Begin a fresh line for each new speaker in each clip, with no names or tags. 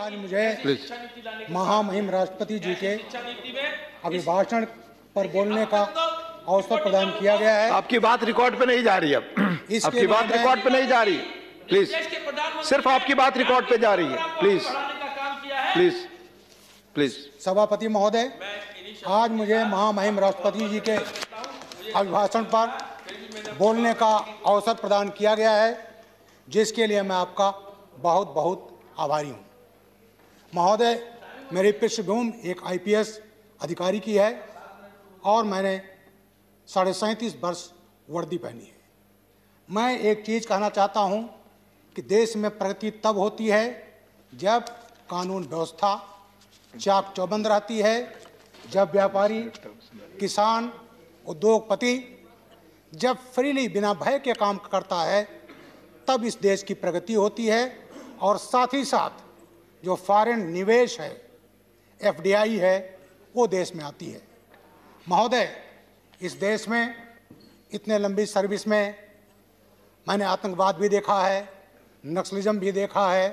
आज मुझे महामहिम राष्ट्रपति जी के अभिभाषण पर बोलने का अवसर प्रदान किया गया है।
आपकी बात रिकॉर्ड पे नहीं जा रही, अब आपकी बात रिकॉर्ड पे नहीं जा रही, प्लीज। सिर्फ आपकी बात रिकॉर्ड पे जा रही है, प्लीज प्लीज प्लीज।
सभापति महोदय, आज मुझे महामहिम राष्ट्रपति जी के अभिभाषण पर बोलने का अवसर प्रदान किया गया है, जिसके लिए मैं आपका बहुत बहुत आभारी हूँ। महोदय, मेरी पृष्ठभूमि एक IPS अधिकारी की है और मैंने 37.5 वर्ष वर्दी पहनी है। मैं एक चीज़ कहना चाहता हूँ कि देश में प्रगति तब होती है जब कानून व्यवस्था चाक चौबंद रहती है, जब व्यापारी, किसान, उद्योगपति जब फ्रीली बिना भय के काम करता है, तब इस देश की प्रगति होती है और साथ ही साथ जो फॉरेन निवेश है, FDI है, वो देश में आती है। महोदय, इस देश में इतने लंबी सर्विस में मैंने आतंकवाद भी देखा है, नक्सलिज्म भी देखा है,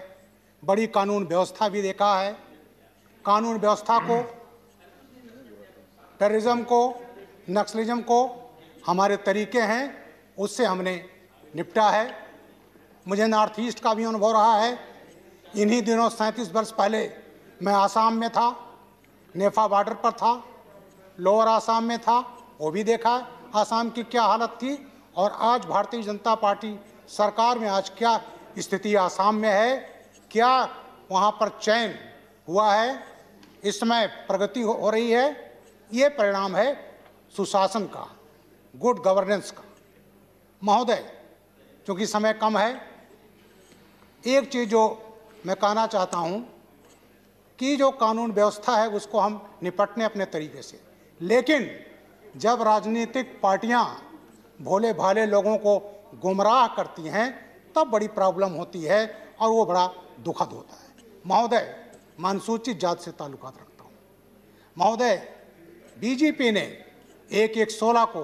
बड़ी कानून व्यवस्था भी देखा है। कानून व्यवस्था को, टेररिज्म को, नक्सलिज्म को हमारे तरीके हैं, उससे हमने निपटा है। मुझे नॉर्थ ईस्ट का भी अनुभव रहा है। इन्हीं दिनों 37 वर्ष पहले मैं आसाम में था, नेफा बॉर्डर पर था, लोअर आसाम में था, वो भी देखा आसाम की क्या हालत थी और आज भारतीय जनता पार्टी सरकार में आज क्या स्थिति आसाम में है, क्या वहाँ पर चयन हुआ है, इस समय प्रगति हो रही है। ये परिणाम है सुशासन का, गुड गवर्नेंस का। महोदय, चूँकि समय कम है, एक चीज़ जो मैं कहना चाहता हूँ कि जो कानून व्यवस्था है उसको हम निपटने अपने तरीके से, लेकिन जब राजनीतिक पार्टियां भोले भाले लोगों को गुमराह करती हैं तब बड़ी प्रॉब्लम होती है और वो बड़ा दुखद होता है। महोदय, मैं अनुसूचित जाति से ताल्लुकात रखता हूँ। महोदय, BJP ने 1/1/16 को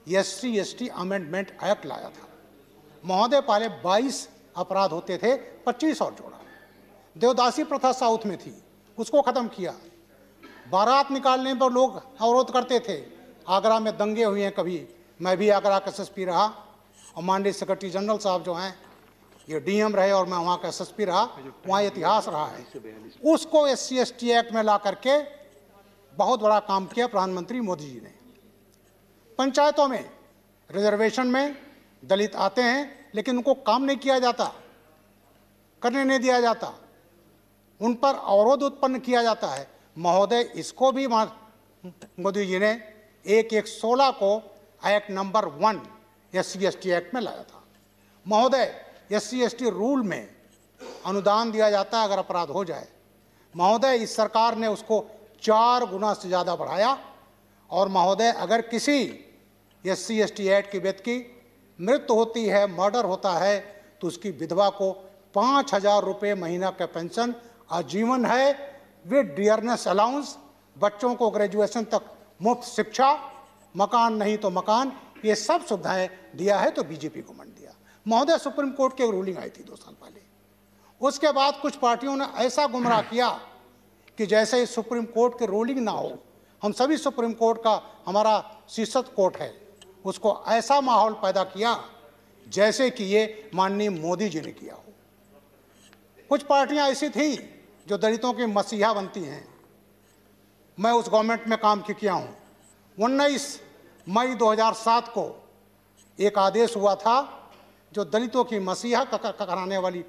SC/ST अमेंडमेंट एक्ट लाया था। महोदय, पहले 22 अपराध होते थे, 25 और जोड़ा। देवदासी प्रथा साउथ में थी, उसको ख़त्म किया। बारात निकालने पर लोग अवरोध करते थे। आगरा में दंगे हुए हैं कभी, मैं भी आगरा का SSP रहा और माननीय सेक्रेटरी जनरल साहब जो हैं ये DM रहे और मैं वहाँ का SSP रहा, वहाँ इतिहास रहा है। उसको SC/ST एक्ट में ला करके बहुत बड़ा काम किया प्रधानमंत्री मोदी जी ने। पंचायतों में रिजर्वेशन में दलित आते हैं लेकिन उनको काम नहीं किया जाता, करने नहीं दिया जाता, उन पर अवरोध उत्पन्न किया जाता है। महोदय, इसको भी मोदी जी ने 1/1/16 को एक्ट नंबर 1 SC/ST एक्ट में लाया था। महोदय, SC/ST रूल में अनुदान दिया जाता है अगर अपराध हो जाए। महोदय, इस सरकार ने उसको 4 गुना से ज़्यादा बढ़ाया और महोदय, अगर किसी SC/ST एक्ट की व्यक्ति की मृत्यु होती है, मर्डर होता है, तो उसकी विधवा को 5,000 रुपये महीना का पेंशन आजीवन है, विद डियरनेस अलाउंस, बच्चों को ग्रेजुएशन तक मुफ्त शिक्षा, मकान नहीं तो मकान, ये सब सुविधाएं दिया है। तो BJP को मंड दिया। महोदय, सुप्रीम कोर्ट की एक रूलिंग आई थी 2 साल पहले, उसके बाद कुछ पार्टियों ने ऐसा गुमराह किया कि जैसे ही सुप्रीम कोर्ट की रूलिंग ना हो, हम सभी सुप्रीम कोर्ट का हमारा शीर्षक कोर्ट है, उसको ऐसा माहौल पैदा किया जैसे कि ये माननीय मोदी जी ने किया हो। कुछ पार्टियां ऐसी थी जो दलितों की मसीहा बनती हैं। मैं उस गवर्नमेंट में काम किया हूँ। 19 मई 2007 को एक आदेश हुआ था जो दलितों की मसीहा कराने वाली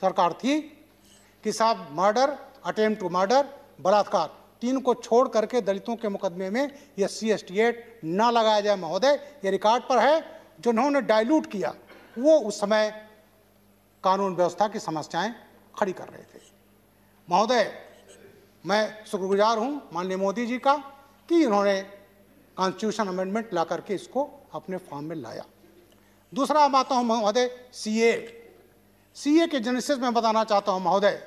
सरकार थी कि साहब मर्डर, अटेम्प्ट टू मर्डर, बलात्कार, 3 को छोड़ करके दलितों के मुकदमे में SC/ST एक्ट ना लगाया जाए। महोदय, ये रिकॉर्ड पर है। जो उन्होंने डाइल्यूट किया वो उस समय कानून व्यवस्था की समस्याएं खड़ी कर रहे थे। महोदय, मैं शुक्रगुजार हूं माननीय मोदी जी का कि इन्होंने कॉन्स्टिट्यूशन अमेंडमेंट ला करके इसको अपने फॉर्म में लाया। दूसरा बात हूँ महोदय, CA के जेनेसिस में बताना चाहता हूँ। महोदय,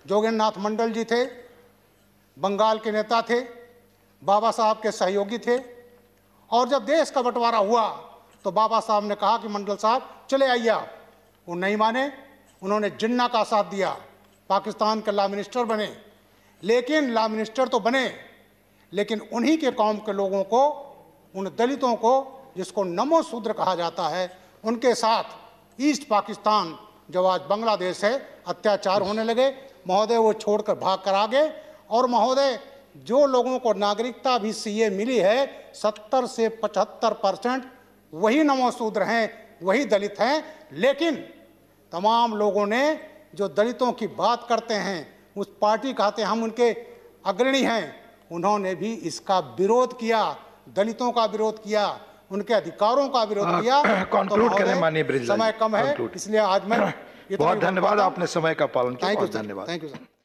जोगेंद्र नाथ मंडल जी थे, बंगाल के नेता थे, बाबा साहब के सहयोगी थे, और जब देश का बंटवारा हुआ तो बाबा साहब ने कहा कि मंडल साहब चले आइए आप। वो नहीं माने, उन्होंने जिन्ना का साथ दिया, पाकिस्तान के लॉ मिनिस्टर बने, लेकिन लॉ मिनिस्टर तो बने, लेकिन उन्हीं के कौम के लोगों को, उन दलितों को जिसको नमो शूद्र कहा जाता है, उनके साथ ईस्ट पाकिस्तान जो आज बांग्लादेश है अत्याचार होने लगे। महोदय वो छोड़कर भाग कर आ गए। और महोदय जो लोगों को नागरिकता भी सीए मिली है 70 से 75% वही नमो शूद्र हैं, वही दलित हैं। लेकिन तमाम लोगों ने जो दलितों की बात करते हैं, उस पार्टी कहते हैं हम उनके अग्रणी हैं, उन्होंने भी इसका विरोध किया, दलितों का विरोध किया, उनके अधिकारों का विरोध किया।
कंक्लूड करें माननीय ब्रिजलाल जी।
समय कम है, इसलिए आज मैं
बहुत धन्यवाद, आपने समय का पालन किया।
थैंक यू
धन्यवाद।
Thank you sir.